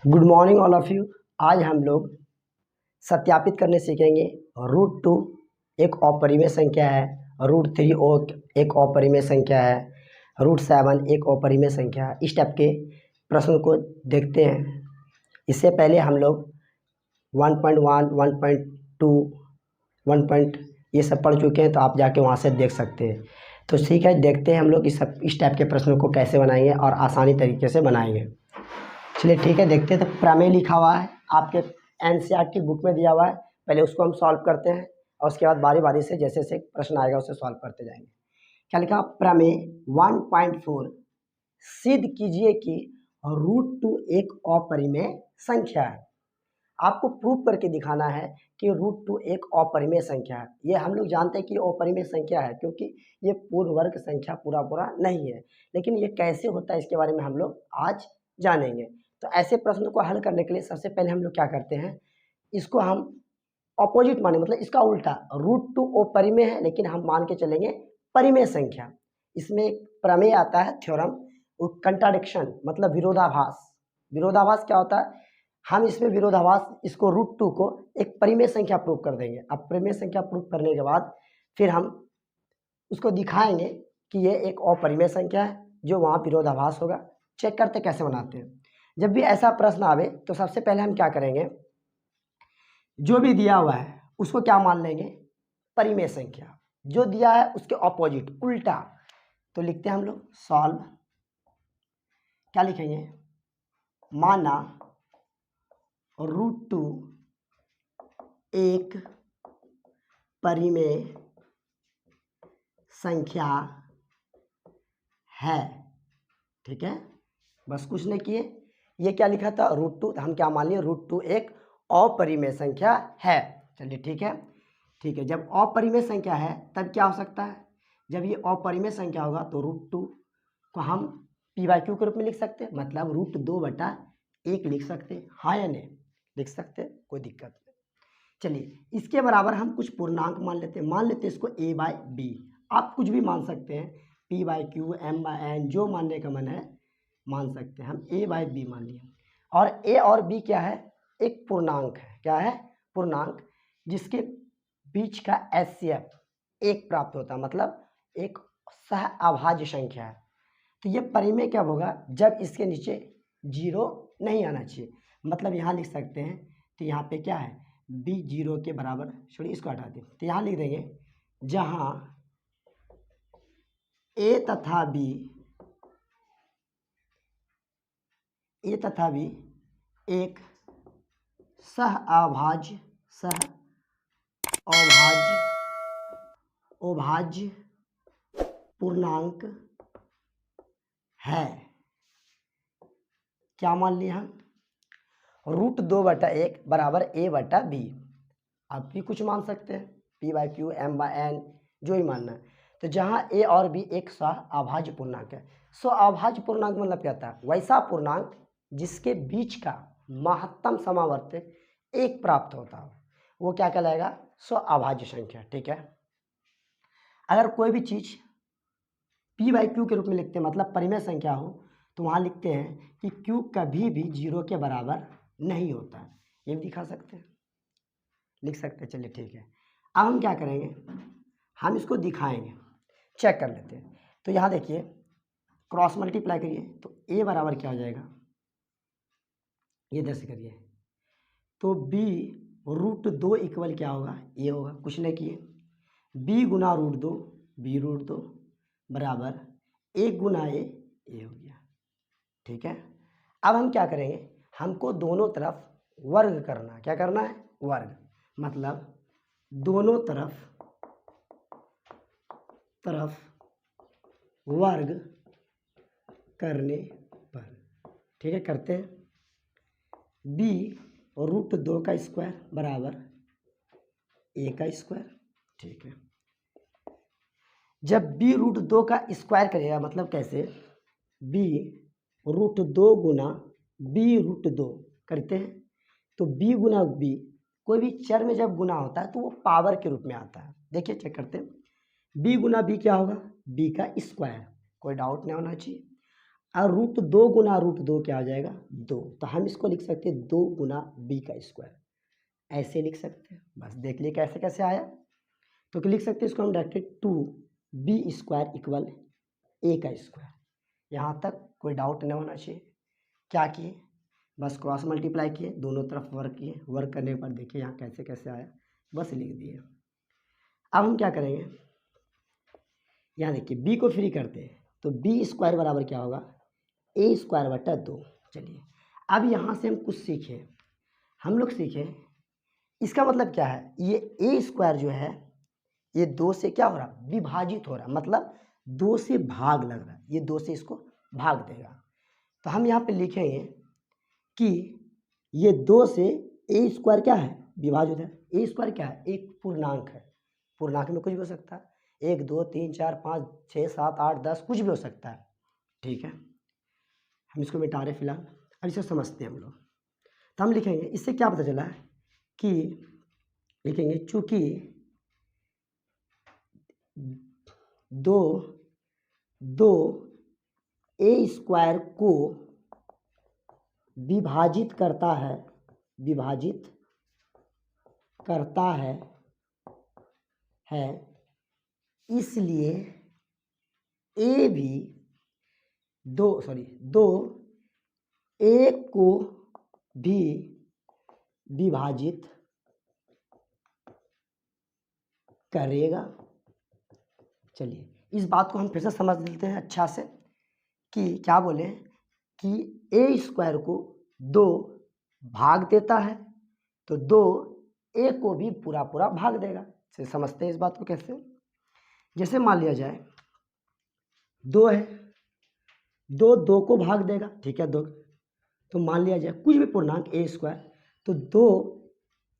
Good morning all of you. आज हम लोग सत्यापित करने सीखेंगे रूट टू एक अपरिमेय संख्या है, रूट थ्री एक अपरिमेय संख्या है, रूट सेवन एक अपरिमेय संख्या है। इस टाइप के प्रश्न को देखते हैं। इससे पहले हम लोग 1.1, 1.2, 1. ये सब पढ़ चुके हैं, तो आप जाके वहाँ से देख सकते हैं। तो ठीक है, देखते हैं हम लोग इस टाइप के प्रश्नों को कैसे बनाएंगे और आसानी तरीके से बनाएंगे। चलिए ठीक है, देखते हैं। तो प्रमेय लिखा हुआ है आपके एनसीईआरटी बुक में दिया हुआ है। पहले उसको हम सॉल्व करते हैं और उसके बाद बारी बारी से जैसे जैसे प्रश्न आएगा उसे सॉल्व करते जाएंगे। क्या लिखा? प्रमेय 1.4 सिद्ध कीजिए कि रूट टू एक अपरिमेय संख्या है। आपको प्रूव करके दिखाना है कि रूट टू एक अपरिमेय संख्या है। ये हम लोग जानते हैं कि अपरिमेय संख्या है क्योंकि ये पूर्ण वर्ग संख्या पूरा नहीं है, लेकिन ये कैसे होता है इसके बारे में हम लोग आज जानेंगे। तो ऐसे प्रश्न को हल करने के लिए सबसे पहले हम लोग क्या करते हैं, इसको हम अपोजिट माने, मतलब इसका उल्टा। रूट टू अपरिमेय है लेकिन हम मान के चलेंगे परिमेय संख्या। इसमें एक प्रमेय आता है, थ्योरम, कंट्राडिक्शन मतलब विरोधाभास। विरोधाभास क्या होता है? हम इसमें विरोधाभास, इसको रूट टू को एक परिमेय संख्या प्रूव कर देंगे। अब परिमेय संख्या प्रूव करने के बाद फिर हम उसको दिखाएंगे कि ये एक अपरिमेय संख्या है, जो वहाँ विरोधाभास होगा। चेक करते कैसे बनाते हैं। जब भी ऐसा प्रश्न आवे तो सबसे पहले हम क्या करेंगे, जो भी दिया हुआ है उसको क्या मान लेंगे, परिमेय संख्या। जो दिया है उसके ऑपोजिट, उल्टा। तो लिखते हैं हम लोग सॉल्व। क्या लिखेंगे? माना रूट टू एक परिमेय संख्या है। ठीक है, बस कुछ नहीं किए। ये क्या लिखा था? Root two. हम क्या मान लिए? रूट टू एक अपरिमेय संख्या है। चलिए ठीक है। ठीक है, जब अपरिमेय संख्या है तब क्या हो सकता है? जब ये अपरिमेय संख्या होगा तो रूट टू को हम पी बाई क्यू के रूप में लिख सकते हैं, मतलब रूट 2/1 लिख सकते हैं। हाँ या नहीं? लिख सकते हैं, कोई दिक्कत नहीं। चलिए, इसके बराबर हम कुछ पूर्णांक मान लेते हैं। मान लेते हैं इसको a बाई बी। आप कुछ भी मान सकते हैं, p by Q, m by n, जो मानने का मन है मान सकते हैं। हम a बाई बी मान लिए। और a और b क्या है? एक पूर्णांक है। क्या है? पूर्णांक, जिसके बीच का HCF 1 प्राप्त होता है, मतलब एक सह अभाज्य संख्या है। तो ये परिमेय कब होगा? जब इसके नीचे 0 नहीं आना चाहिए। मतलब यहाँ लिख सकते हैं, तो यहाँ पे क्या है, b 0 के बराबर, छोड़िए इसको हटा दें, तो यहाँ लिख देंगे जहाँ a तथा b एक सह अभाज्य पूर्णांक है। क्या मान लिया हम? रूट 2/1 बराबर a/b। आप भी कुछ मान सकते हैं, p by Q, m by n, जो ही मानना है। तो जहाँ a और b एक अभाज्य पूर्णांक है। अभाज्य पूर्णांक मतलब क्या था? वैसा पूर्णांक जिसके बीच का महत्तम समावर्तक 1 प्राप्त होता हो, वो क्या कहलाएगा? अभाज्य संख्या। ठीक है, अगर कोई भी चीज p बाई क्यू के रूप में लिखते हैं, मतलब परिमेय संख्या हो, तो वहाँ लिखते हैं कि q कभी भी 0 के बराबर नहीं होता है। ये भी दिखा सकते हैं, लिख सकते हैं। चलिए ठीक है, अब हम क्या करेंगे, हम इसको दिखाएंगे, चेक कर लेते हैं। तो यहाँ देखिए, क्रॉस मल्टीप्लाई करिए तो a बराबर क्या हो जाएगा, ये दर्ज करिए। तो b रूट 2 इक्वल क्या होगा? ये होगा। कुछ नहीं किए, b गुना रूट 2, b रूट 2 बराबर 1 गुना a, ये हो गया। ठीक है, अब हम क्या करेंगे, हमको दोनों तरफ वर्ग करना। क्या करना है? वर्ग, मतलब दोनों तरफ वर्ग करने पर। ठीक है, करते हैं। b रूट 2 का स्क्वायर बराबर a का स्क्वायर। ठीक है, जब b रूट 2 का स्क्वायर करेगा, मतलब कैसे, b रूट 2 गुना b रूट 2 करते हैं, तो b गुना b, कोई भी चर में जब गुना होता है तो वो पावर के रूप में आता है। देखिए, चेक करते हैं, b गुना b क्या होगा? b का स्क्वायर। कोई डाउट नहीं होना चाहिए। और रूट 2 गुना रूट 2 क्या आ जाएगा 2, तो हम इसको लिख सकते हैं 2 गुना बी का स्क्वायर, ऐसे लिख सकते हैं। बस देख लिए कैसे कैसे आया, तो लिख सकते हैं इसको हम डायरेक्ट 2b² इक्वल ए का स्क्वायर। यहाँ तक कोई डाउट नहीं होना चाहिए। क्या किए, बस क्रॉस मल्टीप्लाई किए, दोनों तरफ वर्क किए, वर्क करने के बाद देखिए यहाँ कैसे कैसे आया, बस लिख दिए। अब हम क्या करेंगे, यहाँ देखिए b को फ्री करते हैं, तो b² बराबर क्या होगा a²/2। चलिए अब यहाँ से हम कुछ सीखे, हम लोग सीखे इसका मतलब क्या है, ये a² जो है ये 2 से क्या हो रहा विभाजित हो रहा, मतलब 2 से भाग लग रहा है, ये 2 से इसको भाग देगा। तो हम यहाँ पे लिखेंगे कि ये 2 से a² क्या है विभाजित है, a² क्या है एक पूर्णांक है, पूर्णांक में कुछ भी हो सकता है, 1 2 3 4 5 6 7 8 10 कुछ भी हो सकता है। ठीक है, हम इसको मिटा रहे फिलहाल, अब इसे समझते हैं हम लोग। तो हम लिखेंगे इससे क्या पता चला कि लिखेंगे चूंकि 2 a² को विभाजित करता है इसलिए a भी 2 a को भी विभाजित करेगा। चलिए इस बात को हम फिर से समझ लेते हैं अच्छा से कि क्या बोले कि a² को 2 भाग देता है तो 2 a को भी पूरा पूरा भाग देगा। चलिए समझते हैं इस बात को कैसे। जैसे मान लिया जाए 2 है, 2 को भाग देगा, ठीक है 2, तो मान लिया जाए कुछ भी पूर्णांक a², तो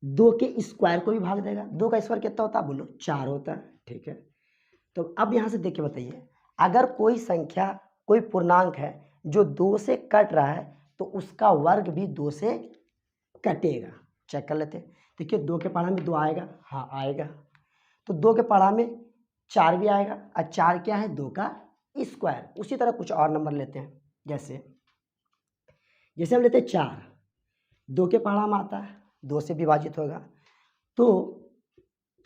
2 के स्क्वायर को भी भाग देगा। 2 का स्क्वायर कितना होता है बोलो 4 होता है। ठीक है, तो अब यहाँ से देख के बताइए, अगर कोई संख्या कोई पूर्णांक है जो 2 से कट रहा है तो उसका वर्ग भी 2 से कटेगा। चेक कर लेते हैं, देखिए 2 के पढ़ा में 2 आएगा, हाँ आएगा, तो 2 के पढ़ा में 4 भी आएगा, और 4 क्या है 2 का स्क्वायर। उसी तरह कुछ और नंबर लेते हैं, जैसे हम लेते हैं 4, 2 के पढ़ा में आता है 2 से विभाजित होगा, तो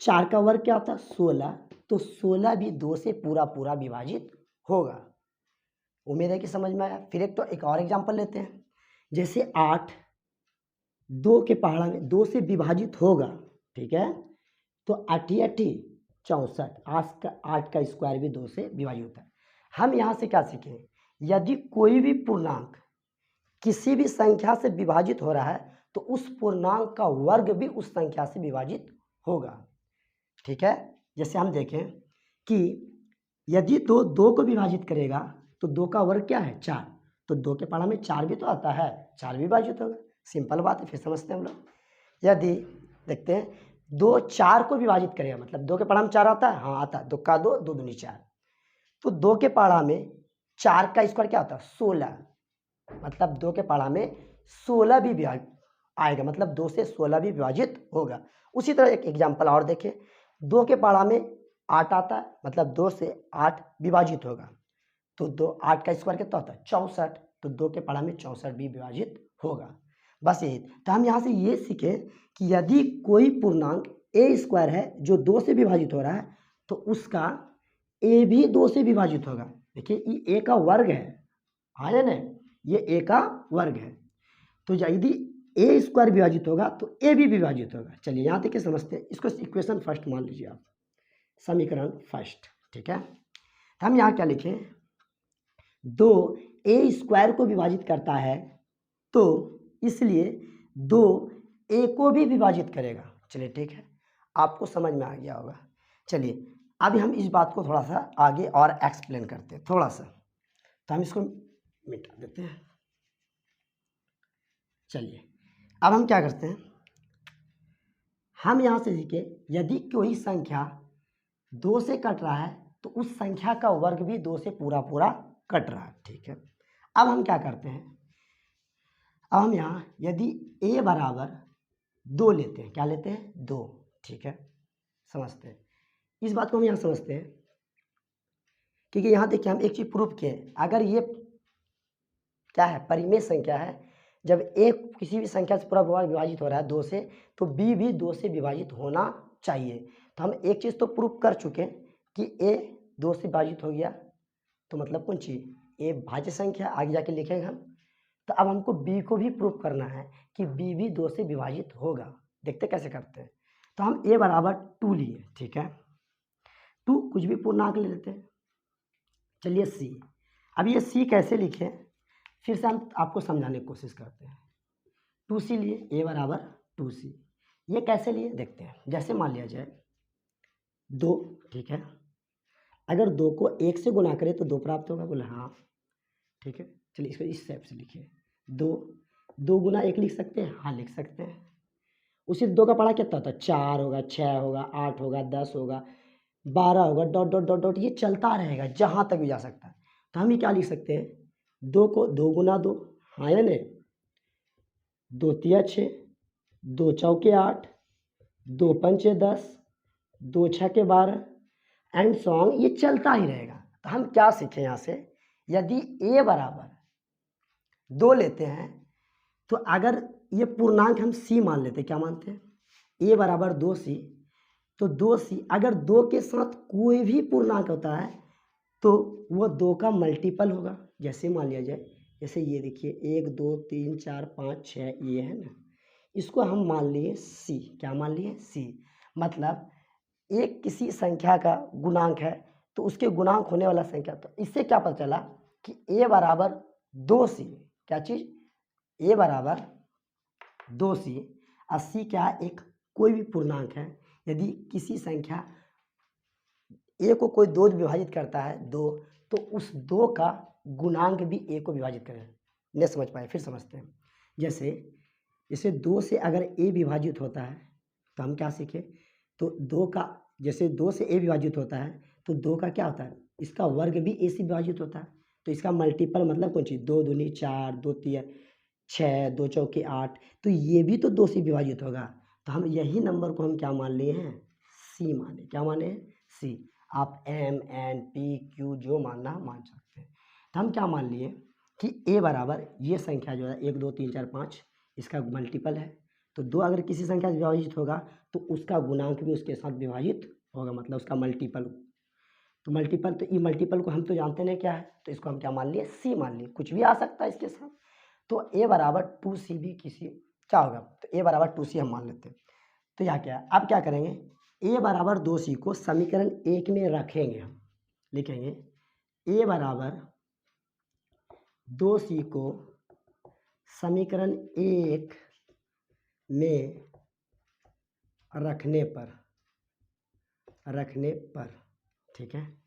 4 का वर्ग क्या होता है 16, तो 16 भी 2 से पूरा पूरा विभाजित होगा। उम्मीद है कि समझ में आया। फिर एक और एग्जांपल लेते हैं, जैसे 8 2 के पहाड़ा में 2 से विभाजित होगा, ठीक है, तो 8 64, 8 का स्क्वायर भी 2 से विभाजित होता है। हम यहाँ से क्या सीखें, यदि कोई भी पूर्णांक किसी भी संख्या से विभाजित हो रहा है तो उस पूर्णांक का वर्ग भी उस संख्या से विभाजित होगा। ठीक है, जैसे हम देखें कि यदि 2 को विभाजित करेगा तो 2 का वर्ग क्या है 4, तो 2 के पढ़ा में 4 भी तो आता है, 4 भी विभाजित होगा। सिंपल बात है, फिर समझते हैं हम लोग। यदि देखते हैं 2 4 को विभाजित करेगा, मतलब 2 के पढ़ा में 4 आता है, हाँ आता है, 2 का 2 2 दूनी 4, तो 2 के पढ़ा में 4 का स्क्वायर क्या होता है 16, मतलब 2 के पढ़ा में 16 भी विभाजित आएगा, मतलब 2 से 16 भी विभाजित होगा। उसी तरह एक एग्जांपल और देखें, 2 के पढ़ा में 8 आता है, मतलब 2 से 8 विभाजित होगा, तो 8 का स्क्वायर कितना होता है 64, तो 2 के पढ़ा में 64 भी विभाजित होगा। बस यही, तो हम यहाँ से ये सीखे कि यदि कोई पूर्णांक a² है जो 2 से विभाजित हो रहा है तो उसका a भी 2 से विभाजित होगा। देखिए ये a का वर्ग है, आया ना, ये a का वर्ग है, तो यदि a² विभाजित होगा तो a भी विभाजित होगा। चलिए यहाँ तक समझते हैं इसको, इक्वेशन फर्स्ट मान लीजिए आप, समीकरण फर्स्ट। ठीक है, हम यहाँ क्या लिखें, 2 a² को विभाजित करता है तो इसलिए 2 a को भी विभाजित करेगा। चलिए ठीक है, आपको समझ में आ गया होगा। चलिए अभी हम इस बात को थोड़ा सा आगे और एक्सप्लेन करते हैं थोड़ा सा, तो हम इसको मिटा देते हैं। चलिए अब हम क्या करते हैं, हम यहाँ से सीखे यदि कोई संख्या 2 से कट रहा है तो उस संख्या का वर्ग भी 2 से पूरा पूरा कट रहा है। ठीक है, अब हम क्या करते हैं, अब हम यहाँ यदि a बराबर 2 लेते हैं, क्या लेते हैं 2, ठीक है, समझते हैं इस बात को। हम यहाँ समझते हैं क्योंकि यहाँ देखिए हम एक चीज़ प्रूफ किए, अगर ये क्या है, परिमेय संख्या है। जब एक किसी भी संख्या से पूरा वर्ग विभाजित हो रहा है 2 से, तो b भी 2 से विभाजित होना चाहिए। तो हम एक चीज़ तो प्रूव कर चुके कि a 2 से विभाजित हो गया, तो मतलब कौन चीज़, a भाज्य संख्या, आगे जाके लिखेंगे हम। तो अब हमको b को भी प्रूव करना है कि b भी 2 से विभाजित होगा। देखते कैसे करते हैं। तो हम a बराबर 2 लिए, ठीक है, 2 कुछ भी पूर्णांक ले लेते हैं। चलिए c, अब ये c कैसे लिखें, फिर से हम आपको समझाने की कोशिश करते हैं। 2c लिए, a बराबर 2c, ये कैसे लिए देखते हैं। जैसे मान लिया जाए 2, ठीक है, अगर 2 को 1 से गुना करें तो 2 प्राप्त होगा, बोले हाँ, ठीक है। चलिए इसको इस टाइप से लिखिए, 2 गुना 1 लिख सकते हैं, हाँ लिख सकते हैं। उसी 2 का पढ़ा कितना होता है, 4 होगा, 6 होगा, 8 होगा, 10 होगा, 12 होगा, डॉट डॉट डॉट डॉट, ये चलता रहेगा, जहाँ तक भी जा सकता है। तो हम ये क्या लिख सकते हैं, 2 को 2 गुना 2, हाँ या नहीं, 2 तिया 6, 2 चौके 8, 2 पंचे 10, 2 छके 12 एंड सॉन्ग, ये चलता ही रहेगा। तो हम क्या सीखें यहाँ से, यदि a बराबर 2 लेते हैं, तो अगर ये पूर्णांक हम c मान लेते हैं, क्या मानते हैं, a बराबर 2c, तो 2c अगर 2 के साथ कोई भी पूर्णांक होता है तो वो 2 का मल्टीपल होगा। जैसे मान लिया जाए, जैसे ये देखिए 1 2 3 4 5 6, ये है ना, इसको हम मान लिए c, क्या मान लिए c, मतलब एक किसी संख्या का गुणांक है तो उसके गुणांक होने वाला संख्या। तो इससे क्या पता चला कि a बराबर 2c, क्या चीज़, a बराबर 2c, और c क्या है, एक कोई भी पूर्णांक है। यदि किसी संख्या a को कोई 2 विभाजित करता है 2, तो उस 2 का गुणांक भी a को विभाजित करें। नहीं समझ पाए, फिर समझते हैं। जैसे 2 से अगर a विभाजित होता है तो हम क्या सीखे, तो 2 का, जैसे 2 से a विभाजित होता है तो 2 का क्या होता है, इसका वर्ग भी a से विभाजित होता है। तो इसका मल्टीपल मतलब कौन चीज़, 2 दूनी 4, 2 तिया 6, 2 चौके 8, तो ये भी तो 2 से विभाजित होगा। तो हम यही नंबर को हम क्या मान लिए हैं, c माने, क्या माने हैं, c। आप m n p q जो मानना मान सकते हैं। तो हम क्या मान लिए कि a बराबर ये संख्या जो है 1 2 3 4 5, इसका मल्टीपल है। तो 2 अगर किसी संख्या से विभाजित होगा तो उसका गुणांक भी उसके साथ विभाजित होगा, मतलब उसका मल्टीपल। तो मल्टीपल, तो ई मल्टीपल को हम तो जानते नहीं क्या है, तो इसको हम क्या मान लिए, c मान लिए, कुछ भी आ सकता है इसके साथ। तो a बराबर 2c भी किसी क्या होगा, तो a बराबर 2c हम मान लेते हैं। तो यहाँ क्या है, अब क्या करेंगे, a बराबर 2c को समीकरण 1 में रखेंगे, हम लिखेंगे a बराबर 2c को समीकरण 1 में रखने पर, ठीक है,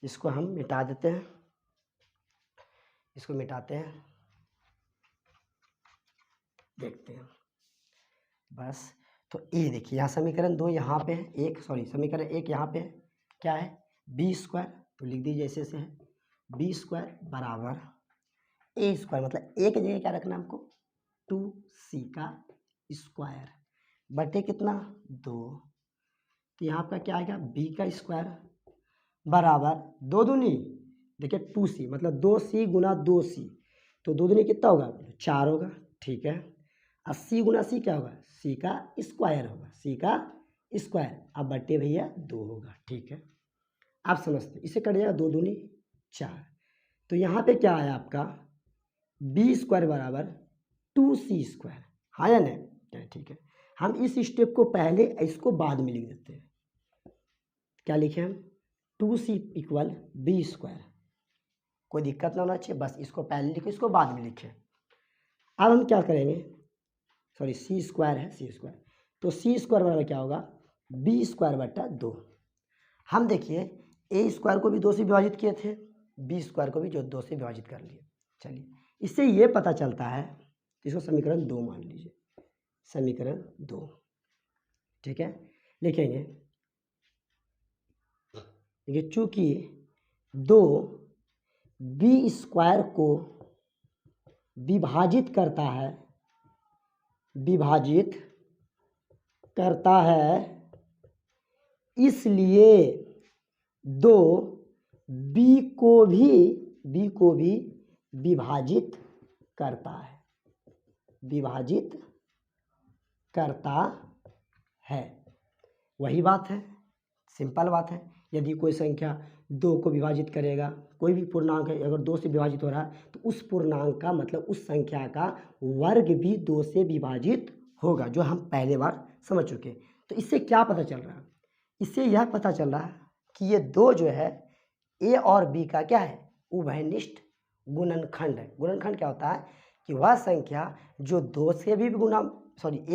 इसको हम मिटा देते हैं, इसको मिटाते हैं, देखते हैं बस। तो ये देखिए यहाँ समीकरण 2 यहाँ पे है, समीकरण 1 यहाँ पे है, क्या है, बी स्क्वायर, तो लिख दीजिए ऐसे से है, बी स्क्वायर बराबर ए स्क्वायर, मतलब ए की जगह क्या रखना हमको, 2c का स्क्वायर बटे कितना 2, तो यहाँ आपका क्या आएगा, b का स्क्वायर बराबर 2 दूनी, देखिए 2c, मतलब 2c गुना 2c, तो 2 दूनी कितना होगा, 4 होगा, ठीक है। 80 गुना c क्या होगा, c का स्क्वायर होगा, c का स्क्वायर, अब बटे भैया 2 होगा, ठीक है। आप समझते, इसे कट जाएगा, 2 दूनी 4, तो यहाँ पे क्या आया आपका, b स्क्वायर बराबर 2c स्क्वायर, हाँ या नहीं, ठीक है। हम इस स्टेप को पहले, इसको बाद में लिख देते हैं, क्या लिखे हम, 2c इक्वल बी स्क्वायर, कोई दिक्कत ना होना चाहिए, बस इसको पहले लिखो, इसको बाद में लिखें। अब हम क्या करेंगे, c स्क्वायर है, c स्क्वायर, तो c स्क्वायर बराबर क्या होगा, बी स्क्वायर बटा 2। हम देखिए a स्क्वायर को भी 2 से विभाजित किए थे, b स्क्वायर को भी जो 2 से विभाजित कर लिए। चलिए इससे ये पता चलता है, इसको समीकरण 2 मान लीजिए, समीकरण 2, ठीक है, लिखेंगे, देखिए चूंकि 2 बी स्क्वायर को विभाजित करता है, इसलिए 2 बी को भी विभाजित करता है, विभाजित करता है। वही बात है, सिंपल बात है। यदि कोई संख्या 2 को विभाजित करेगा, कोई भी पूर्णांक है अगर 2 से विभाजित हो रहा है तो उस पूर्णांक का मतलब उस संख्या का वर्ग भी 2 से विभाजित होगा, जो हम पहले बार समझ चुके। तो इससे क्या पता चल रहा है? इससे यह पता चल रहा है कि ये 2 जो है ए और बी का क्या है, उभयनिष्ठ गुणनखंड है। गुणनखंड क्या होता है कि वह संख्या जो 2 से भी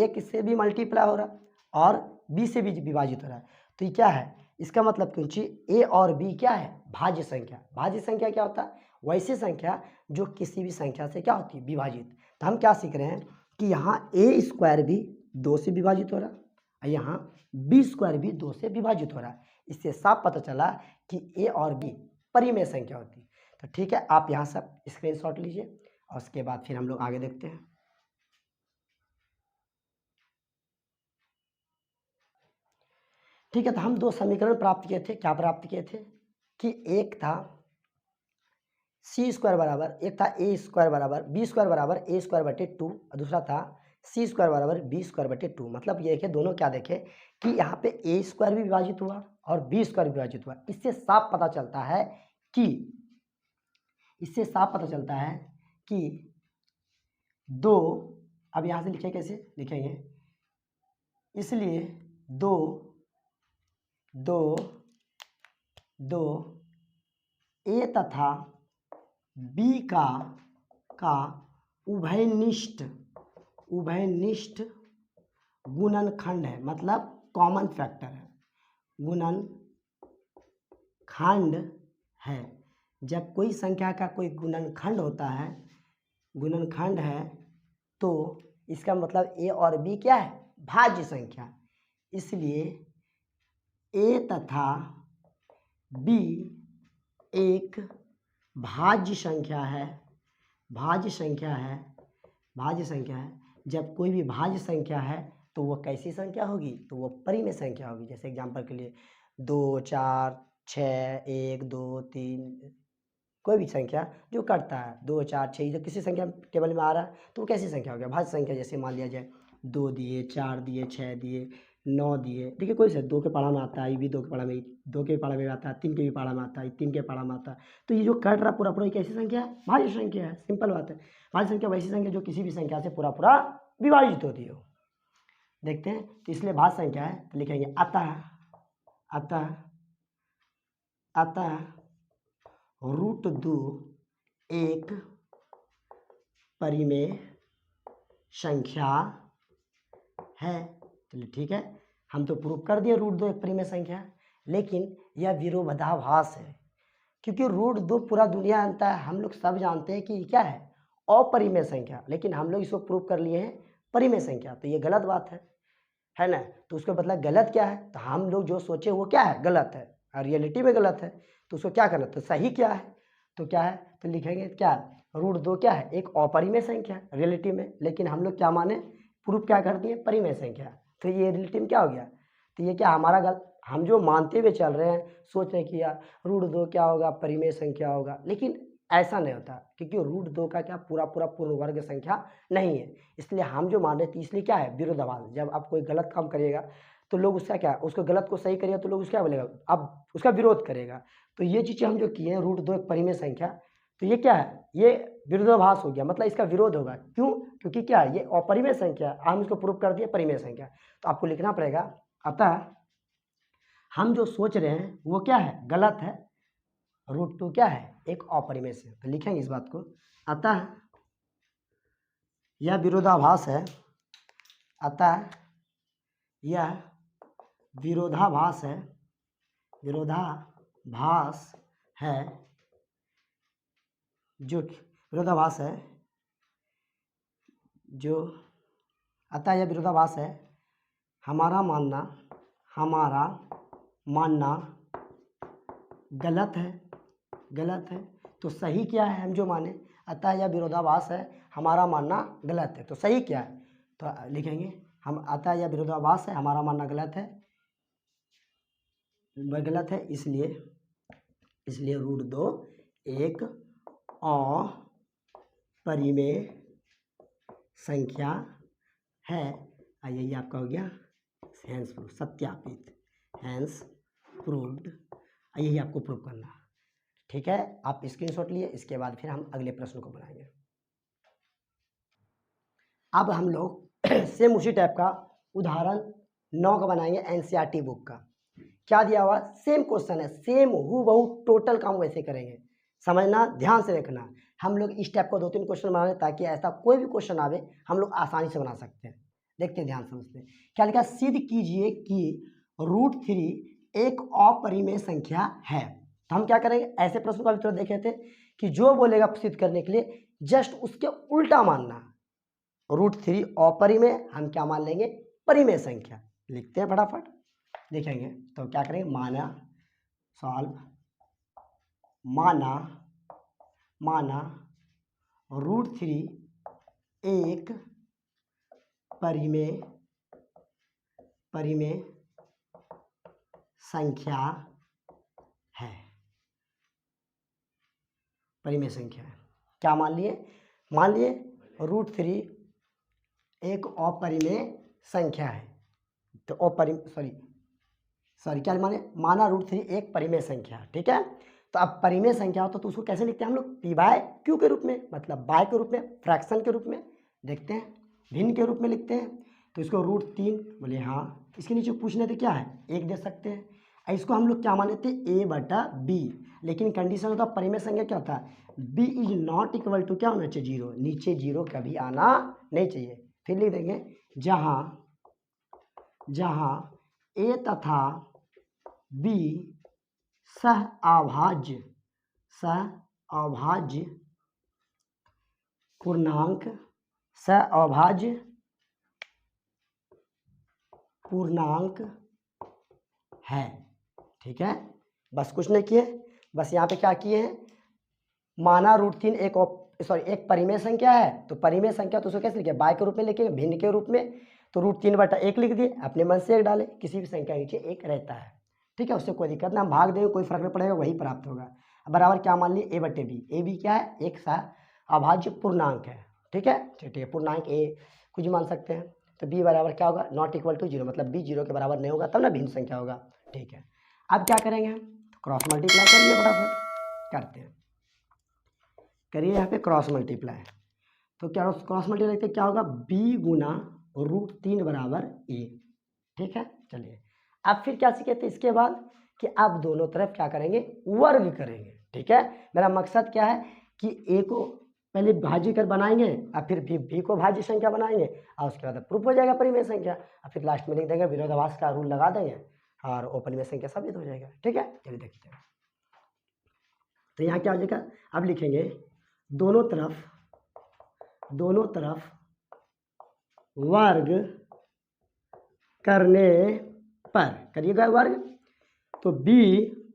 एक से भी मल्टीप्लाई हो रहा है और बी से भी विभाजित हो रहा है। तो ये क्या है, इसका मतलब क्योंकि ए और बी क्या है, भाज्य संख्या। भाज्य संख्या क्या होता है, वैसी संख्या जो किसी भी संख्या से क्या होती है, विभाजित। तो हम क्या सीख रहे हैं कि यहाँ ए स्क्वायर भी 2 से विभाजित हो रहा है और यहाँ बी स्क्वायर भी 2 से विभाजित हो रहा है। इससे साफ पता चला कि ए और बी परिमेय संख्या होती है। तो ठीक है, आप यहाँ सब स्क्रीनशॉट लीजिए और उसके बाद फिर हम लोग आगे देखते हैं। ठीक है, तो हम 2 समीकरण प्राप्त किए थे। क्या प्राप्त किए थे कि एक था सी स्क्वायर बराबर, एक था ए स्क्वायर बराबर बी स्क्वायर बराबर ए स्क्वायर बटे 2 और दूसरा था सी स्क्वायर बराबर बी स्क्वायर बटे 2। मतलब ये कि दोनों क्या देखे कि यहाँ पे ए स्क्वायर भी विभाजित हुआ और बी स्क्वायर भी विभाजित हुआ। इससे साफ पता चलता है कि दो, अब यहाँ से लिखें, कैसे लिखेंगे, इसलिए दो ए तथा बी का उभयनिष्ठ गुणनखंड है, मतलब कॉमन फैक्टर है, गुणनखंड है। जब कोई संख्या का कोई गुणनखंड होता है, गुणनखंड है, तो इसका मतलब ए और बी क्या है, भाज्य संख्या। इसलिए ए तथा बी एक भाज्य संख्या है। जब कोई भी भाज्य संख्या है तो वो कैसी संख्या होगी, तो वो परिमेय संख्या होगी। जैसे एग्जांपल के लिए 2, 4, 6, 1, 2, 3, कोई भी संख्या जो करता है 2, 4, 6, जब किसी संख्या टेबल में आ रहा है तो वो कैसी संख्या हो गया, भाज्य संख्या। जैसे मान लिया जाए 2 दिए, 4 दिए, 6 दिए, 9 दिए। देखिए कोई से 2 के पारा में आता है, ये भी 2 के पारा में, 2 के पारा में आता है, 3 के भी पारा में आता है, 3 के पारा में आता है। तो ये जो कट रहा पूरा ये कैसी संख्या है, भाज्य संख्या है। सिंपल बात है, भाज्य संख्या वैसी संख्या जो किसी भी संख्या से पूरा विभाजित होती हो। देखते हैं, तो इसलिए भाज्य संख्या है, तो लिखेंगे अतः √2 एक परिमेय संख्या है। चलिए ठीक है, हम तो प्रूव कर दिए √2 एक परिमेय संख्या है, लेकिन यह विरोधाभास है, क्योंकि √2 पूरा दुनिया जानता है, हम लोग सब जानते हैं कि क्या है, अपरिमेय संख्या, लेकिन हम लोग इसको प्रूव कर लिए हैं परिमेय संख्या। तो ये गलत बात है ना। तो उसका मतलब गलत क्या है, तो हम लोग जो सोचे वो क्या है, गलत है, और रियलिटी में गलत है। तो उसको क्या करना, तो सही क्या है, तो क्या है, तो लिखेंगे क्या, √2 क्या है, एक अपरिमेय संख्या रियलिटी में, लेकिन हम लोग क्या माने, प्रूफ क्या कर दिए, परिमेय संख्या। तो ये रियलिटी में क्या हो गया, तो ये क्या हमारा हम जो मानते हुए चल रहे हैं, सोच रहे कि यार √2 क्या होगा, परिमेय संख्या होगा, लेकिन ऐसा नहीं होता, क्योंकि √2 का क्या पूरा पूर्ण वर्ग संख्या नहीं है। इसलिए हम जो मान रहे थे, इसलिए क्या है, विरोधाभास। जब आप कोई गलत काम करिएगा तो लोग उसका क्या, उसको गलत को सही करिएगा तो लोग उसका क्या बोलेगा, अब उसका विरोध करेगा। तो ये चीज़ें हम जो किए हैं, √2 एक परिमेय संख्या, तो ये क्या है, ये विरोधाभास हो गया, मतलब इसका विरोध होगा। क्यों, क्योंकि क्या है, ये अपरिमेय संख्या, हम इसको प्रूव कर दिए परिमेय संख्या। तो आपको लिखना पड़ेगा, अतः हम जो सोच रहे हैं वो क्या है, गलत है, √2 क्या है, एक अपरिमेय से। तो लिखेंगे इस बात को, अतः यह विरोधाभास है, विरोधाभास है, हमारा मानना गलत है। तो सही क्या है, हम जो माने, अतः यह विरोधाभास है, हमारा मानना गलत है। तो सही क्या है, तो लिखेंगे हम, अतः यह विरोधाभास है, हमारा मानना गलत है, इसलिए √2 एक परिमेय संख्या है। यही आपका हो गया हैंस प्रूफ, सत्यापित, हैंस प्रूव्ड। यही आपको प्रूव करना, ठीक है। आप स्क्रीनशॉट लिए, इसके बाद फिर हम अगले प्रश्न को बनाएंगे। अब हम लोग सेम उसी टाइप का उदाहरण 9 का बनाएंगे एनसीईआरटी बुक का। क्या दिया हुआ, सेम क्वेश्चन है, सेम हूबहू टोटल काम वैसे करेंगे, समझना, ध्यान से देखना। हम लोग इस टाइप को 2-3 क्वेश्चन बना रहे ताकि ऐसा कोई भी क्वेश्चन आवे हम लोग आसानी से बना सकते हैं। देखते हैं, ध्यान समझते हैं। क्या लिखा, सिद्ध कीजिए कि √3 एक अपरिमेय संख्या है। तो हम क्या करेंगे, ऐसे प्रश्न का उत्तर देखे थे कि जो बोलेगा सिद्ध करने के लिए जस्ट उसके उल्टा मानना। √3 अपरिमेय, हम क्या मान लेंगे, परिमेय संख्या। लिखते हैं फटाफट, देखेंगे। तो क्या करेंगे, माना सॉल्व, माना √3 एक परिमेय संख्या है। परिमेय संख्या है, क्या मान लिए, √3 एक अपरिमेय संख्या है। तो क्या माना √3 एक परिमेय संख्या, ठीक है। तो अब परिमेय संख्या हो तो उसको कैसे लिखते हैं हम लोग, p/q के रूप में, मतलब बाय के रूप में, फ्रैक्शन के रूप में। देखते हैं, भिन्न के रूप में लिखते हैं। तो इसको √3 बोले, हाँ। इसके नीचे पूछने थे क्या है, 1 दे सकते हैं। इसको हम लोग क्या माने थे, a/b, लेकिन कंडीशन होता है परिमेय संख्या क्या होता है, b is not equal to क्या होना चाहिए, 0। नीचे 0 कभी आना नहीं चाहिए। फिर लिख देंगे, जहां a तथा b सह अभाज्य पूर्णांक है, ठीक है। बस कुछ नहीं किए, बस यहाँ पे क्या किए हैं, माना √3 एक परिमेय संख्या है। तो परिमेय संख्या तो उसको कैसे लिखे, बाय के रूप में लिखेंगे, भिन्न के रूप में। तो √3/1 लिख दिए, अपने मन से 1 डाले, किसी भी संख्या के नीचे 1 रहता है, ठीक है। उससे कोई दिक्कत ना, हम भाग देंगे, कोई फर्क नहीं पड़ेगा, वही प्राप्त होगा। बराबर क्या मान लिए, a/b क्या है, एक अभाज्य पूर्णांक है, ठीक है। ठीक है, पूर्णांक a कुछ मान सकते हैं। तो b बराबर क्या होगा, नॉट इक्वल टू 0, मतलब b 0 के बराबर नहीं होगा, तब ना भिन्न संख्या होगा, ठीक है। अब क्या करेंगे हम, क्रॉस मल्टीप्लाई कर लिए, फटाफट करते हैं, करिए यहाँ पे क्रॉस मल्टीप्लाई। तो क्या क्रॉस मल्टीप्लाई करते क्या होगा, b गुना √3 बराबर a, ठीक है। चलिए, अब फिर क्या सीखे थे इसके बाद कि अब दोनों तरफ क्या करेंगे, वर्ग करेंगे, ठीक है। मेरा मकसद क्या है कि a को पहले भाज्य कर बनाएंगे, और फिर b को भाज्य संख्या बनाएंगे, और उसके बाद प्रूफ हो जाएगा परिमेय संख्या, और फिर लास्ट में लिख देंगे, विरोधाभास का रूल लगा देंगे, और वो परिमेय संख्या साबित हो जाएगा, ठीक है। चलिए देखते हैं। तो यहाँ क्या हो जाएगा, अब लिखेंगे दोनों तरफ वर्ग करने पर, करिएगा वर्ग, तो b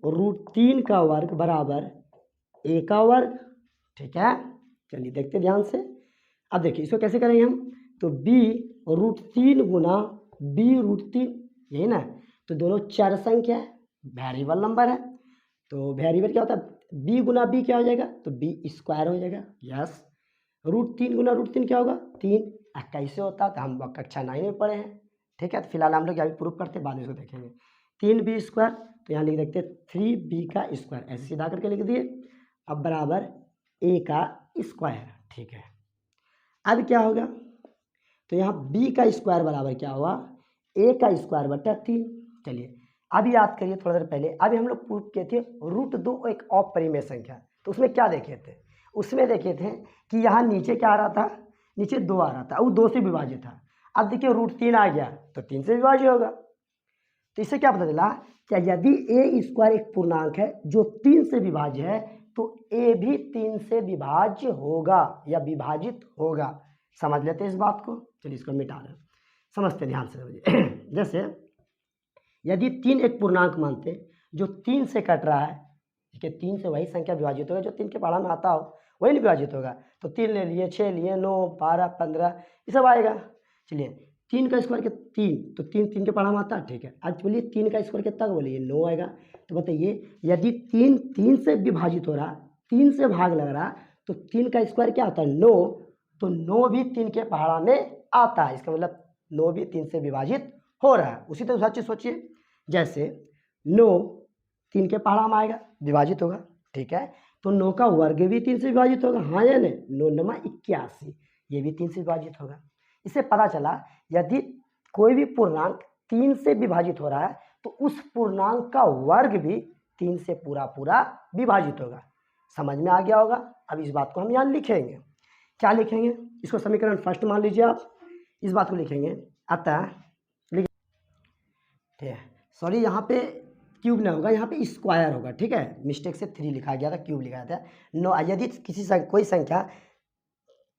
√3 का वर्ग बराबर a का वर्ग, ठीक है। चलिए देखते ध्यान से। अब देखिए इसको कैसे करेंगे हम, तो b √3 गुना b √3, यही ना। तो दोनों चर संख्या है, वेरिएबल नंबर है, तो वेरिएबल क्या होता है, b गुना b क्या हो जाएगा, तो b² हो जाएगा, यस। √3 गुना √3 क्या होगा, 3। कैसे होता है, तो हम कक्षा 9 में पढ़े हैं, ठीक है। तो फिलहाल हम लोग अभी प्रूफ करते हैं, बाद में इसको देखेंगे। 3b², तो यहाँ लिख देखते 3b², ऐसे सीधा करके लिख दिए। अब बराबर a², ठीक है। अब क्या होगा, तो यहाँ b² बराबर क्या हुआ, a²/3। चलिए अब याद करिए, थोड़ा देर पहले अभी हम लोग प्रूफ किए थे √2 एक अपरिमेय संख्या। तो उसमें क्या देखे थे, उसमें देखे थे कि यहाँ नीचे क्या आ रहा था, नीचे 2 आ रहा था, वो 2 से विभाजित था। अब देखिए √3 आ गया तो 3 से विभाज्य होगा। तो इससे क्या पता चला, क्या यदि a² एक पूर्णांक है जो 3 से विभाज्य है, तो a भी 3 से विभाज्य होगा या विभाजित होगा। समझ लेते हैं इस बात को। चलिए इसको मिटा दें, समझते ध्यान से समझिए। जैसे यदि 3 एक पूर्णांक मानते जो 3 से कट रहा है, ठीक है, 3 से वही संख्या विभाजित होगा जो 3 के पढ़ा में आता हो, वही नहीं विभाजित होगा। तो 3 ले लिए, 6 लिए, 9, 12, 15, ये सब आएगा। चलिए 3 का स्क्वायर के 3, तो 3 के पढ़ा में आता है, ठीक है। आज बोलिए 3 का स्क्वायर कितना, बोलिए 9 आएगा। तो बताइए यदि 3 से विभाजित हो रहा, 3 से भाग लग रहा, तो 3 का स्क्वायर क्या होता है 9, तो 9 भी 3 के पहाड़ा में आता है, इसका मतलब 9 भी 3 से विभाजित हो रहा है। उसी तरह दूसरा चीज़ सोचिए, जैसे 9 3 के पहाड़ा में आएगा, विभाजित होगा, ठीक है, तो 9 का वर्ग भी 3 से विभाजित होगा, हाँ या नहीं, 9 नमा 81, ये भी 3 से विभाजित होगा। इससे पता चला यदि कोई भी पूर्णांक 3 से विभाजित हो रहा है तो उस पूर्णांक का वर्ग भी 3 से पूरा पूरा विभाजित होगा। समझ में आ गया होगा। अब इस बात को हम यहाँ लिखेंगे, क्या लिखेंगे, इसको समीकरण फर्स्ट मान लीजिए आप, इस बात को लिखेंगे, अतः ठीक है, सॉरी यहाँ पे क्यूब नहीं होगा, यहाँ पे स्क्वायर होगा, ठीक है, मिस्टेक से 3 लिखा गया था, क्यूब लिखा था। 9 यदि कोई संख्या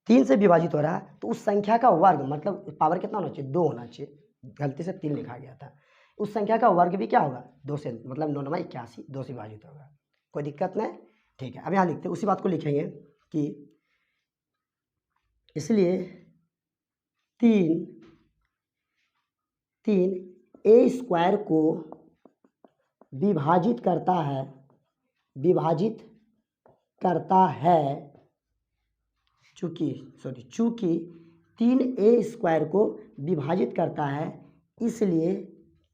3 से विभाजित हो रहा है तो उस संख्या का वर्ग, मतलब पावर कितना होना चाहिए 2 होना चाहिए, गलती से 3 लिखा गया था, उस संख्या का वर्ग भी क्या होगा 2 से, मतलब 9 नमा 81 2 से विभाजित होगा, कोई दिक्कत नहीं, ठीक है। अब यहाँ लिखते हैं, उसी बात को लिखेंगे कि इसलिए 3 a स्क्वायर को विभाजित करता है चूंकि 3a स्क्वायर को विभाजित करता है, इसलिए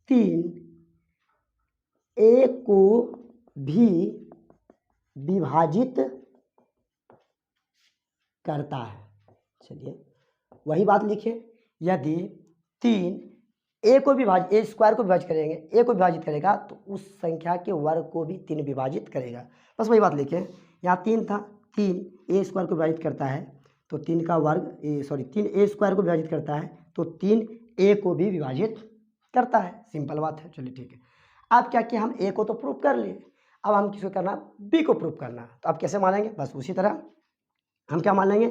3a को भी विभाजित करता है। चलिए वही बात लिखे, यदि 3 a स्क्वायर को विभाजित करेंगे, a को विभाजित करेगा तो उस संख्या के वर्ग को भी 3 विभाजित करेगा, बस वही बात लिखे। यहाँ 3 था, 3 a स्क्वायर को विभाजित करता है तो 3 का वर्ग 3 a स्क्वायर को विभाजित करता है तो 3 a को भी विभाजित करता है, सिंपल बात है। चलिए ठीक है, अब क्या किया, हम a को तो प्रूफ कर लिए, अब हम किसको करना, b को प्रूफ करना, तो अब कैसे मानेंगे, बस उसी तरह हम क्या मान लेंगे,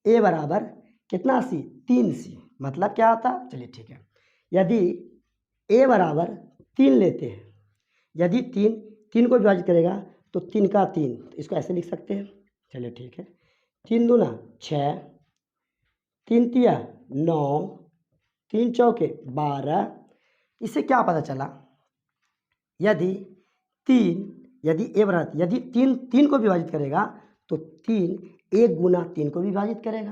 a बराबर कितना c 3c, मतलब क्या आता, चलिए ठीक है, यदि a बराबर 3 लेते हैं, यदि 3 को विभाजित करेगा तो 3 का 3, तो इसको ऐसे लिख सकते हैं, चलिए ठीक है, 3 दूना 6, 3 तिया 9, 3 चौके 12, इससे क्या पता चला, यदि यदि 3 को विभाजित करेगा तो 3 1 गुना 3 को विभाजित करेगा,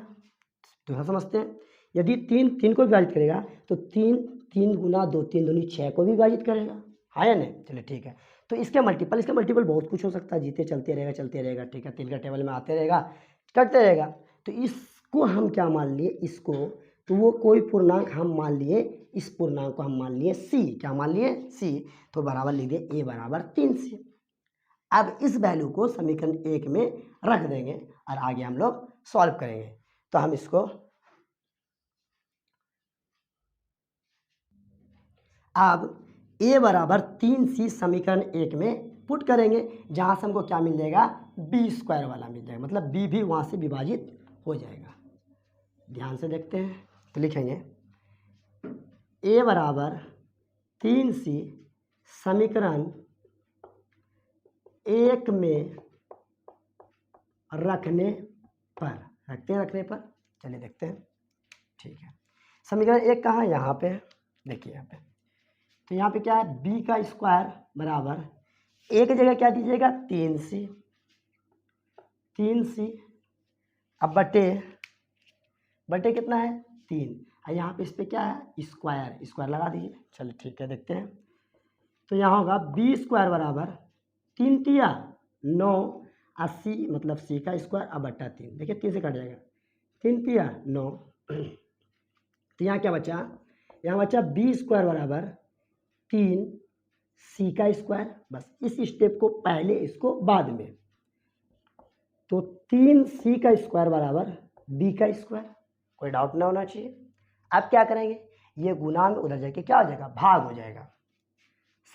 तो समझते हैं, यदि 3 को विभाजित करेगा तो 3 गुना 2 3 दूनी 6 को भी विभाजित करेगा, हाँ या नहीं, चलिए ठीक है। तो इसके मल्टीपल बहुत कुछ हो सकता है, जीते चलते रहेगा, ठीक है, 3 का टेबल में आते रहेगा, कटते रहेगा, तो इसको हम क्या मान लिए, इसको तो वो कोई पूर्णांक हम मान लिए, इस पूर्णांक को हम मान लिए c, क्या मान लिए c, तो बराबर लिख दिए a बराबर 3c। अब इस वैल्यू को समीकरण 1 में रख देंगे और आगे हम लोग सॉल्व करेंगे, तो हम इसको अब a बराबर 3c समीकरण 1 में पुट करेंगे, जहाँ से हमको क्या मिल जाएगा, b स्क्वायर वाला मिल जाएगा, मतलब b भी वहाँ से विभाजित हो जाएगा। ध्यान से देखते हैं, तो लिखेंगे a बराबर 3c समीकरण 1 में रखने पर चलिए देखते हैं, ठीक है, समीकरण 1 कहाँ है, यहाँ पे, देखिए यहाँ पे, तो यहाँ पे क्या है, b का स्क्वायर बराबर a की जगह क्या दीजिएगा 3c, अब बटे कितना है 3, और यहाँ पे इस पर क्या है स्क्वायर लगा दीजिए, चलिए ठीक है, देखते हैं, तो यहाँ होगा b स्क्वायर बराबर 3 तिया 9, 80 मतलब c का स्क्वायर, अब बट्टा 3, देखिए 3 से कट जाएगा, 3 तिया 9, तो यहाँ क्या बचा, यहाँ बचा b स्क्वायर बराबर 3 c का स्क्वायर, बस इस स्टेप को पहले, इसको बाद में, तो 3c का स्क्वायर बराबर b का स्क्वायर, कोई डाउट ना होना चाहिए। अब क्या करेंगे, ये गुना में उधर जाके क्या हो जाएगा, भाग हो जाएगा,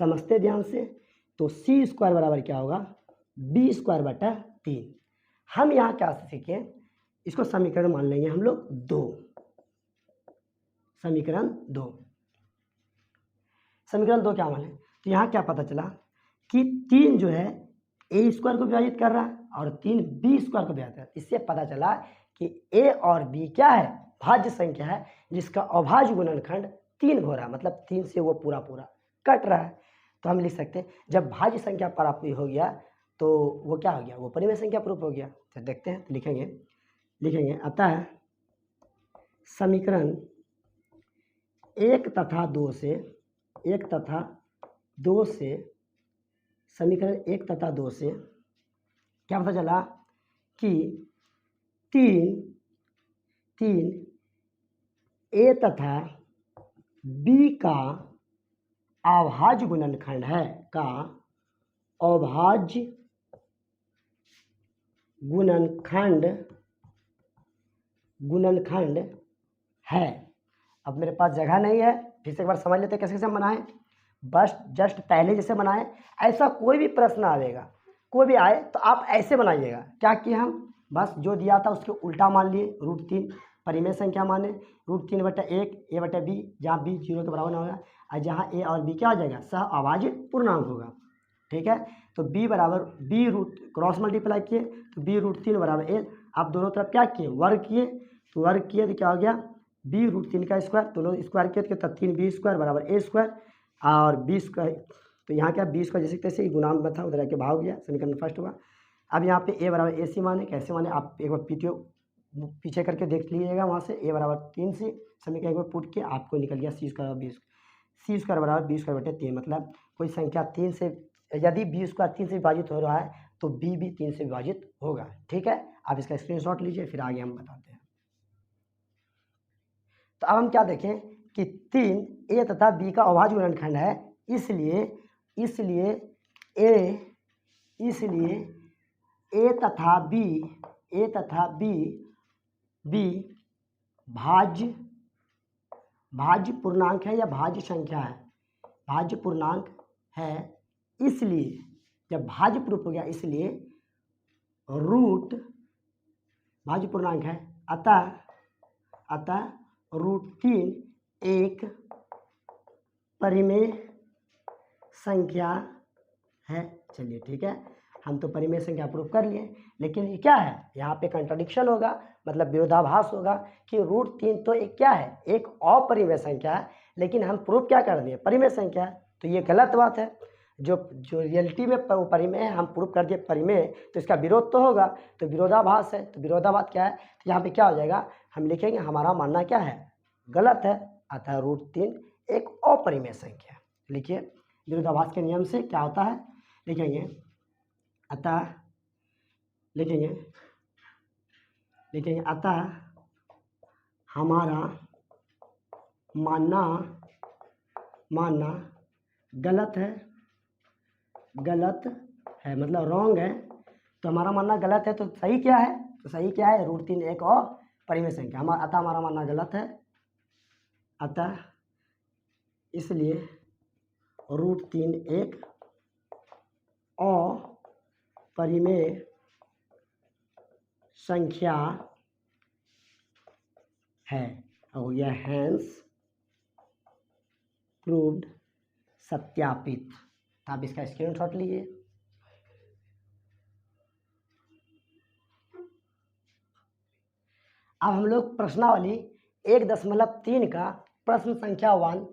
समझते ध्यान से, तो c स्क्वायर बराबर क्या होगा b स्क्वायर बटा 3। हम यहाँ क्या सीखें, इसको समीकरण मान लेंगे हम लोग 2, समीकरण 2 क्या मान लें, तो यहाँ क्या पता चला कि 3 जो है a स्क्वायर को विभाजित कर रहा है और 3 b स्क्वायर को विभाजित कर रहा है, इससे पता चला कि a और b क्या है, भाज्य संख्या है, जिसका अभाज्य गुणनखंड 3 हो रहा है, मतलब 3 से वो पूरा कट रहा है। तो हम लिख सकते हैं, जब भाज्य संख्या प्राप्त हो गया तो वो क्या हो गया, वो परिमेय संख्या प्रूफ हो गया। तो देखते हैं, तो लिखेंगे अतः समीकरण 1 तथा 2 से समीकरण 1 तथा 2 से क्या पता चला कि तीन ए तथा बी का अभाज्य गुणनखंड है, का अभाज्य गुणनखंड है। अब मेरे पास जगह नहीं है, फिर से एक बार समझ लेते हैं कैसे कैसे हम बनाएं। बस जस्ट पहले जैसे बनाएं, ऐसा कोई भी प्रश्न आएगा, कोई भी आए तो आप ऐसे बनाइएगा। क्या किए हम, बस जो दिया था उसके उल्टा मान लिए, √3 परिमेय संख्या माने, √3/1 a/b, जहाँ b 0 के बराबर ना होगा, और जहाँ a और b क्या हो जाएगा, सह अभाज्य पूर्णांक होगा। ठीक है, तो b बराबर b रूट क्रॉस मल्टीप्लाई किए तो b√3 बराबर a। आप दोनों तरफ क्या किए, वर्ग किए, तो वर्ग किए तो क्या हो गया, b√3 का स्क्वायर, दोनों स्क्वायर किए तो 3b² बराबर a², और b², तो यहाँ क्या b² जैसे तैसे ही गुणांक में था, उधर आके भाग गया, समीकरण फर्स्ट हुआ। अब यहाँ पे a बराबर ac माने, कैसे माने, आप एक बार पीछे करके देख लीजिएगा, वहाँ से a बराबर 3 से समीकरण एक बार पुट के आपको निकल गया c² बराबर b²/3। मतलब कोई संख्या 3 से, यदि b² 3 से विभाजित हो रहा है तो b भी 3 से विभाजित होगा। ठीक है, आप इसका स्क्रीनशॉट लीजिए, फिर आगे हम बताते हैं। तो अब हम क्या देखें कि 3 ए तथा बी का अभाज्य गुणनखंड है, इसलिए ए तथा बी भाज्य पूर्णांक है या भाज्य संख्या है, भाज्य पूर्णांक है। इसलिए जब भाज्य प्रूफ हो गया, इसलिए रूट भाज्य पूर्णांक है, अतः √3 एक परिमेय संख्या है। चलिए ठीक है, हम तो परिमेय संख्या प्रूफ कर लिए, लेकिन ये क्या है, यहाँ पे कंट्राडिक्शन होगा, मतलब विरोधाभास होगा कि √3 तो एक क्या है, एक अपरिमेय संख्या है, लेकिन हम प्रूफ क्या कर दिए, परिमेय संख्या है। तो ये गलत बात है। जो रियलिटी में परिमेय है, हम प्रूफ कर दिए परिमेय, तो इसका विरोध तो होगा, तो विरोधाभास है। तो विरोधाभास क्या है, तो यहाँ पे क्या हो जाएगा, हम लिखेंगे हमारा मानना क्या है, गलत है, अतः √3 एक अपरिमेय संख्या। लिखिए विरोधाभास के नियम से क्या होता है, लिखेंगे अतः हमारा मानना गलत है, मतलब रॉन्ग है। तो हमारा मानना गलत है, तो सही क्या है, तो सही क्या है, √3 एक और परिमेय संख्या। अतः हमारा मानना गलत है, अतः इसलिए √3 एक अपरिमेय संख्या है, और यह हैंस प्रूव्ड सत्यापित। आप इसका स्क्रीनशॉट लीजिए। अब हम लोग प्रश्नावली 1.3 का प्रश्न संख्या 1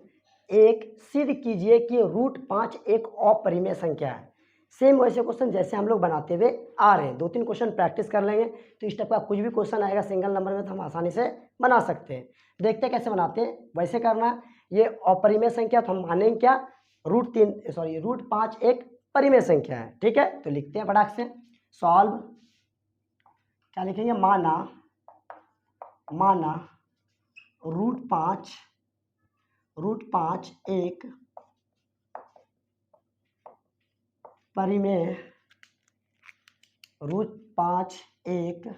एक सिद्ध कीजिए कि √5 एक अपरिमेय संख्या है। सेम वैसे क्वेश्चन जैसे हम लोग बनाते हुए आ रहे हैं, 2-3 क्वेश्चन प्रैक्टिस कर लेंगे, तो इस टाइप का कुछ भी क्वेश्चन आएगा सिंगल नंबर में तो हम आसानी से बना सकते हैं। देखते हैं कैसे बनाते हैं, वैसे करना। ये अपरिमेय संख्या, तो हम मानेंगे क्या, √5 एक परिमेय संख्या है। ठीक है, तो लिखते हैं फटाक से, सॉल्व क्या लिखेंगे, माना √5 एक परिमेय, √5 एक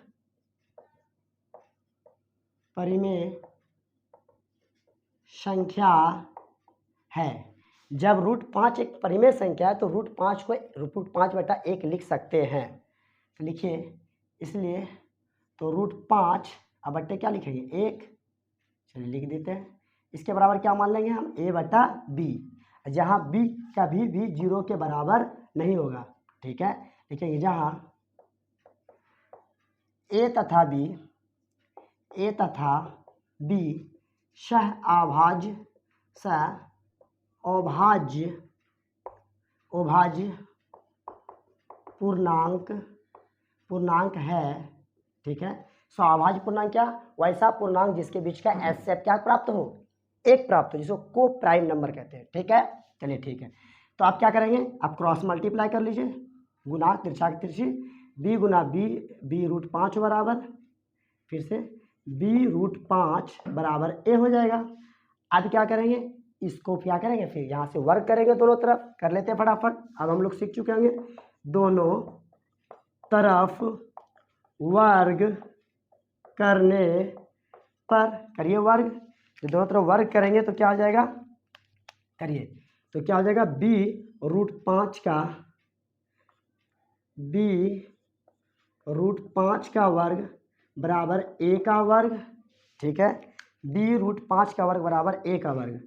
परिमेय संख्या है। जब √5 एक परिमेय संख्या है तो √5 को √5/1 लिख सकते हैं। तो लिखिए, इसलिए तो √5 अब बट्टे क्या लिखेंगे, 1। चलिए लिख देते हैं। इसके बराबर क्या मान लेंगे हम, a/b, जहाँ b का भी 0 के बराबर नहीं होगा। ठीक है, लिखेंगे जहाँ a तथा b सह अभाज्य पूर्णांक है, ठीक है। स्वाभाज्य पूर्णांक क्या, वैसा पूर्णांक जिसके बीच का एचसीएफ क्या प्राप्त हो, एक प्राप्त हो, जिसको को प्राइम नंबर कहते हैं, ठीक है। चलिए ठीक है, तो आप क्या करेंगे, आप क्रॉस मल्टीप्लाई कर लीजिए, गुना तिरछा तिरछी, बी गुना बी रूट 5 बराबर, फिर से बी रूट 5 बराबर ए हो जाएगा। अब क्या करेंगे, इसको क्या करेंगे, फिर यहाँ से वर्ग करेंगे, दोनों तरफ कर लेते हैं फटाफट। अब हम लोग सीख चुके होंगे, दोनों तरफ वर्ग करने पर, करिए वर्ग, तो दोनों तरफ वर्ग करेंगे तो क्या हो जाएगा, करिए, तो क्या हो जाएगा, बी रूट 5 का वर्ग बराबर ए का वर्ग, ठीक है। बी रूट 5 का वर्ग बराबर ए का वर्ग।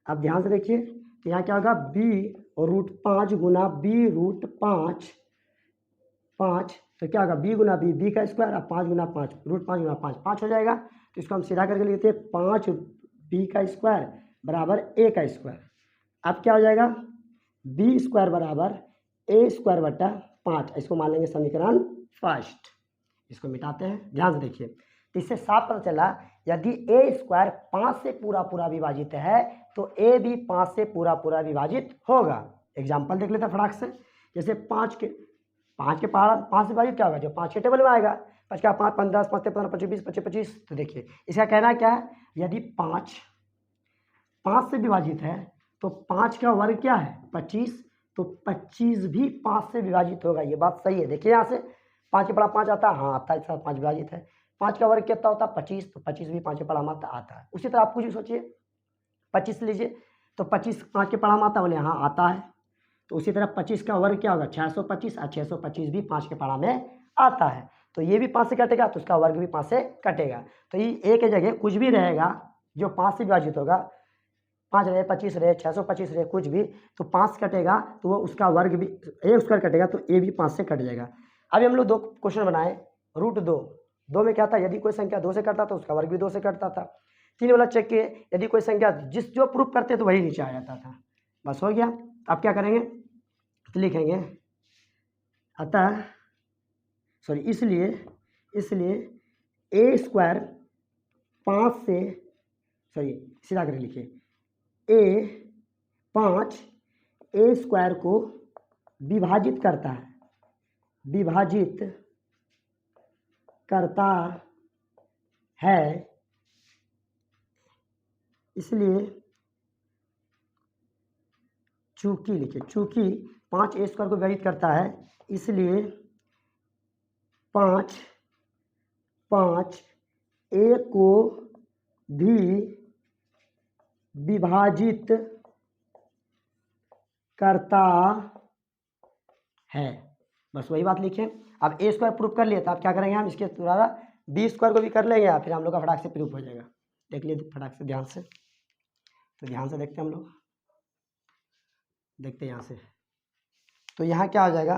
अब ध्यान से देखिए, तो यहाँ क्या होगा, बी रूट 5 गुना बी रूट 5, तो क्या होगा, बी गुना बी का स्क्वायर, अब 5 गुना 5 रूट 5 गुना 5 हो जाएगा। तो इसको हम सीधा करके लिखते हैं 5 बी का स्क्वायर बराबर ए का स्क्वायर। अब क्या हो जाएगा, बी स्क्वायर बराबर ए स्क्वायर बटा 5, इसको मान लेंगे समीकरण फर्स्ट। इसको मिटाते हैं, ध्यान से देखिए, तो इससे साफ पता चला यदि ए स्क्वायर 5 से पूरा विभाजित है तो ए भी 5 से पूरा विभाजित होगा। एग्जाम्पल देख लेते हैं फटाक से, जैसे 5 के पहाड़ा 5 से विभाजित क्या होगा, जो 5 के टेबल में आएगा, 5 का 5 15 5 15 25 20 25 25। तो देखिए इसका कहना क्या है, यदि 5 से विभाजित है तो 5 का वर्ग क्या है 25, तो 25 भी 5 से विभाजित होगा। ये बात सही है, देखिए यहाँ से 5 के पड़ा 5 आता है, हाँ आता है, 5 विभाजित है, 5 का वर्ग कितना होता है 25, तो 25 भी 5 के पड़ा मात्रा आता है। उसी तरह आप कुछ भी सोचिए, 25 लीजिए, तो 25 5 के पड़ा मात्रा बोले हाँ आता है, तो उसी तरह 25 का वर्ग क्या होगा 625, और 625 भी 5 के पड़ा में आता है, तो ये भी 5 से कटेगा, तो उसका वर्ग भी 5 से कटेगा। तो ये ए के जगह कुछ भी रहेगा जो 5 से विभाजित होगा, 5 रहे 25 रहे 625 रहे कुछ भी, तो 5 कटेगा तो वो उसका वर्ग भी ए स्क्वायर कटेगा, तो ए भी 5 से कट जाएगा। अभी हम लोग 2 क्वेश्चन बनाए, रूट 2 में क्या था, यदि कोई संख्या 2 से कटता तो उसका वर्ग भी 2 से कटता था। 3 वाला चेक किए, यदि कोई संख्या जो प्रूफ करते तो वही नीचे आ जाता था, बस हो गया। अब क्या करेंगे, तो लिखेंगे अतः सॉरी इसलिए ए स्क्वायर 5 से सीधा करके लिखिए, ए 5 ए स्क्वायर को विभाजित करता है, इसलिए चूंकि 5 ए स्क्वायर को विभाजित करता है, इसलिए 5 ए को भी विभाजित करता है, बस वही बात लिखें। अब ए स्क्वायर प्रूफ कर लिया, तो आप क्या करेंगे, हम इसके द्वारा बी स्क्वायर को भी कर लेंगे, फिर हम लोग का फटाक से प्रूफ हो जाएगा। देख लिए फटाक से, ध्यान से, तो ध्यान से देखते हैं हम लोग, देखते हैं यहाँ से, तो यहाँ क्या हो जाएगा,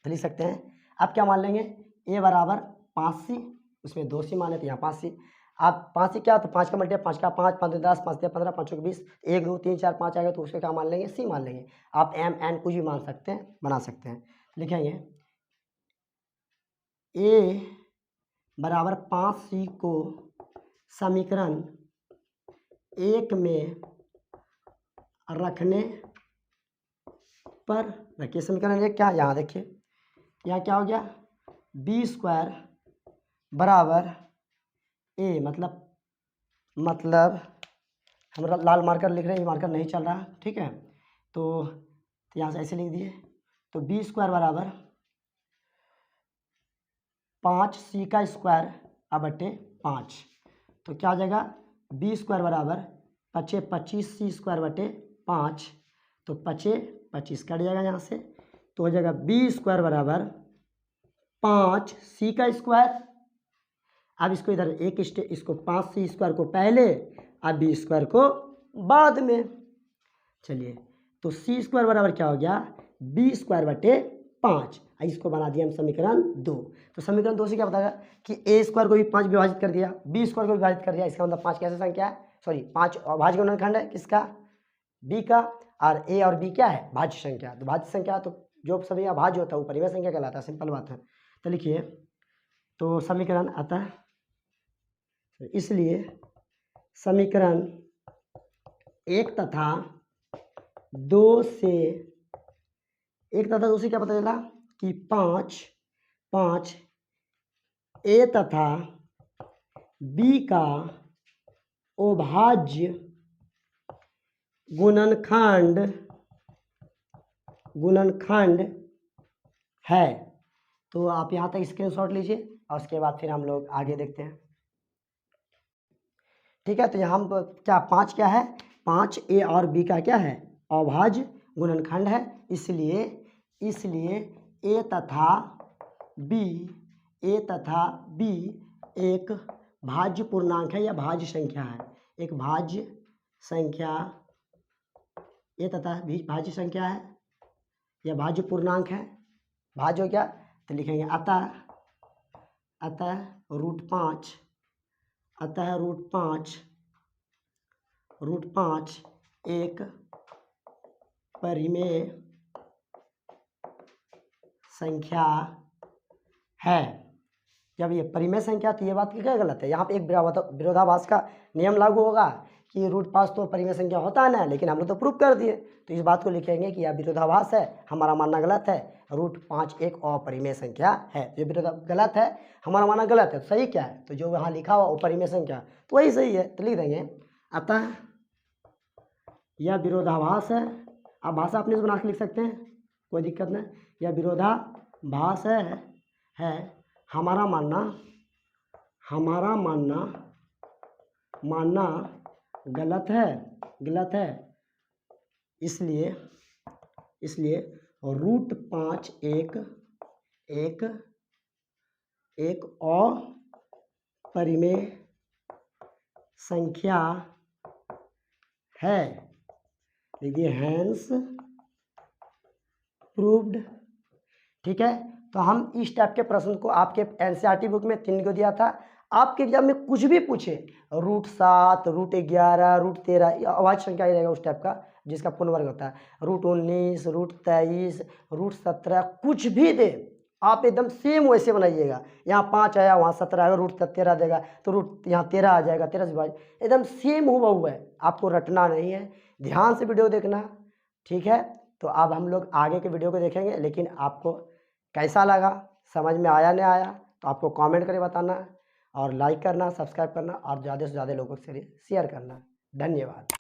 तो लिख सकते हैं। अब क्या मान लेंगे, ए बराबर 5c, उसमें 2c मान लेते हैं, यहाँ 5c। आप 5c क्या, तो 5 का मल्टीप्लाई 5 का 5 5 10 5 15 5 20 1 2 3 4 5 आएगा, तो उसके क्या मान लेंगे, c मान लेंगे। आप m n कुछ भी मान सकते हैं, बना सकते हैं। लिखेंगे a बराबर 5c को समीकरण 1 में रखने पर, रखिए समीकरण 1 क्या, यहाँ देखिए, यहाँ क्या हो गया, बी स्क्वायर बराबर ए, मतलब हम लाल मार्कर लिख रहे हैं, ये मार्कर नहीं चल रहा, ठीक है, तो यहाँ से ऐसे लिख दिए, तो बी स्क्वायर बराबर 5c का स्क्वायर अब बटे 5, तो क्या हो जाएगा, बी स्क्वायर बराबर 25c स्क्वायर बटे 5, तो 25 कट जाएगा यहाँ से, तो हो जाएगा बी स्क्वायर बराबर 5c का स्क्वायर। अब इसको इधर इसको 5c स्क्वायर को पहले, अब बी स्क्वायर को बाद में। चलिए, तो c स्क्वायर बराबर क्या हो गया, बी स्क्वायर बटे 5, इसको बना दिया हम समीकरण 2। तो समीकरण 2 से क्या बताया कि ए स्क्वायर को भी 5 विभाजित कर दिया, बी स्क्वायर को विभाजित कर दिया, इसका मतलब 5 कैसे संख्या है, 5 अभाज्य गुणनखंड है किसका, बी का, और ए और बी क्या है भाज्य संख्या, तो भाज्य संख्या तो जो सभी अभाज्य होता है वो परिमेय संख्या कहलाता है, सिंपल बात है। तो लिखिए, तो समीकरण अतः, इसलिए समीकरण 1 तथा 2 से, 1 तथा 2 से क्या पता चला कि 5 ए तथा बी का अभाज्य गुणनखंड है। तो आप यहाँ तक स्क्रीनशॉट लीजिए और उसके बाद फिर हम लोग आगे देखते हैं। ठीक है, तो यहाँ क्या 5 क्या है, 5 ए और बी का क्या है, अभाज्य गुणनखंड है। इसलिए ए तथा बी एक भाज्य पूर्णांक है या भाज्य संख्या है, एक भाज्य संख्या, ए तथा बी भाज्य संख्या है या भाज्य पूर्णांक है। भाज्य हो क्या, तो लिखेंगे अतः रूट 5 एक परिमेय संख्या है। जब ये परिमेय संख्या, तो ये बात क्या गलत है, यहाँ पे एक विरोधाभास का नियम लागू होगा कि रूट 5 तो परिमेय संख्या होता है ना, लेकिन हम लोग तो प्रूफ कर दिए। तो इस बात को लिखेंगे कि यह विरोधाभास है, हमारा मानना गलत है, रूट 5 एक अपरिमेय संख्या है। ये गलत है, हमारा मानना गलत है, सही क्या है, तो जो वहाँ लिखा हुआ अपरिमेय संख्या तो वही सही है। तो लिख देंगे अतः यह विरोधाभास है। आप भाषा अपने से बना के लिख सकते हैं, कोई दिक्कत नहीं। यह विरोधाभास है, हमारा मानना गलत है। इसलिए रूट 5 एक अपरिमेय संख्या है। देखिए हैंस प्रूव्ड। ठीक है, तो हम इस टाइप के प्रश्न को आपके एनसीईआरटी बुक में 3 को दिया था। आपके एग्जाम में कुछ भी पूछे, रूट 7, रूट 11, रूट 13, अभाज्य संख्या ही रहेगा उस टाइप का जिसका पूर्ण वर्ग होता है, रूट 19, रूट 23, रूट 17, कुछ भी दे आप एकदम सेम वैसे बनाइएगा। यहाँ 5 आया, वहाँ 17 आएगा, रूट 13 देगा तो रूट यहाँ 13 आ जाएगा, 13 से भाई एकदम सेम हुआ है, आपको रटना नहीं है, ध्यान से वीडियो देखना। ठीक है, तो अब हम लोग आगे के वीडियो को देखेंगे, लेकिन आपको कैसा लगा, समझ में आया नहीं आया, तो आपको कमेंट करके बताना और लाइक करना, सब्सक्राइब करना और ज़्यादा से ज़्यादा लोगों के लिए शेयर करना। धन्यवाद।